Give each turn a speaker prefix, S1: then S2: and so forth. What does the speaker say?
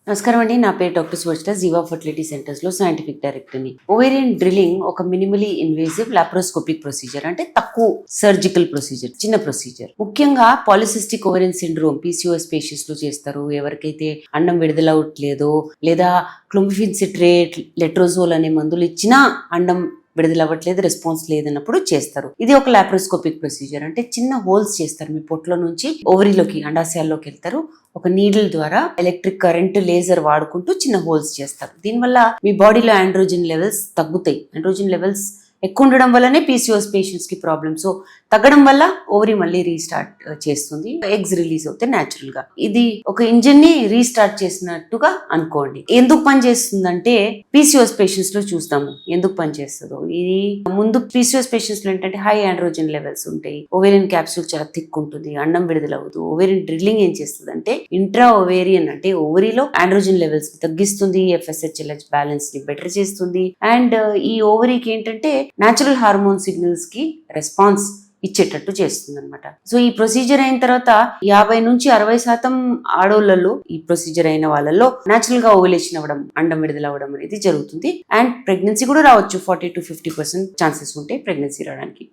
S1: నమస్కారం అండి. నా పేరు డాక్టర్ సువర్చన, జీవా ఫర్టిలిటీ సెంటర్స్ లో సైంటిఫిక్ డైరెక్టర్ని. ఓవేరియన్ డ్రిల్లింగ్ ఒక మినిమలీ ఇన్వేసివ్ లాప్రోస్కోపిక్ ప్రొసీజర్, అంటే తక్కువ సర్జికల్ ప్రొసీజర్, చిన్న ప్రొసీజర్. ముఖ్యంగా polycystic ovarian syndrome PCOS patients లో చేస్తారు. ఎవరికైతే అన్నం విడుదలవట్లేదో లేదా క్లోమిఫెన్ సిట్రేట్, లెట్రోజోల్ అనే మందులు ఇచ్చినా అండం విడుదలవ్వట్లేదు, రెస్పాన్స్ లేదన్నప్పుడు చేస్తారు. ఇది ఒక లాప్రోస్కోపిక్ ప్రొసీజర్, అంటే చిన్న హోల్స్ చేస్తారు. మీ పొట్లో నుంచి ఓవరీలోకి, అండాశయాల్లోకి వెళ్తారు. ఒక నీడిల్ ద్వారా ఎలక్ట్రిక్ కరెంట్, లేజర్ వాడుకుంటూ చిన్న హోల్స్ చేస్తారు. దీనివల్ల మీ బాడీలో ఆండ్రోజన్ లెవెల్స్ తగ్గుతాయి. ఆండ్రోజన్ లెవెల్స్ ఎక్కువ ఉండడం వల్లనే PCOS పేషెంట్స్ కి ప్రాబ్లమ్. సో తగ్గడం వల్ల ఓవరీ మళ్ళీ రీస్టార్ట్ చేస్తుంది, ఎగ్స్ రిలీజ్ అవుతాయి న్యాచురల్ గా. ఇది ఒక ఇంజిన్ ని రీస్టార్ట్ చేసినట్టుగా అనుకోండి. ఎందుకు పని చేస్తుందంటే PCOS పేషెంట్స్ లో చూస్తాము ఎందుకు పని చేస్తుందో. ఇది ముందు PCOS పేషెంట్స్ లో ఏంటంటే హై ఆండ్రోజన్ లెవెల్స్ ఉంటాయి, ఓవేరియన్ క్యాప్సూల్ చాలా థిక్ ఉంటుంది, అండం విడుదలవుతుంది. ఓవేరియన్ డ్రిల్లింగ్ ఏం చేస్తుంది అంటే ఇంట్రా ఓవేరియన్, అంటే ఓవరీలో ఆండ్రోజన్ లెవెల్స్ తగ్గిస్తుంది, FSH బ్యాలెన్స్ ని బెటర్ చేస్తుంది. అండ్ ఈ ఓవరీకి ఏంటంటే న్యాచురల్ హార్మోన్ సిగ్నల్స్ కి రెస్పాన్స్ ఇచ్చేటట్టు చేస్తుంది అనమాట. సో ఈ ప్రొసీజర్ అయిన తర్వాత 50 నుంచి 60% ఆడోళ్లలో, ఈ ప్రొసీజర్ అయిన వాళ్ళలో న్యాచురల్ గా ఓవులేషన్ అవ్వడం, అండం విడుదల అవ్వడం అనేది జరుగుతుంది. అండ్ ప్రెగ్నెన్సీ కూడా రావచ్చు. 40 to 50% ఛాన్సెస్ ఉంటాయి ప్రెగ్నెన్సీ రావడానికి.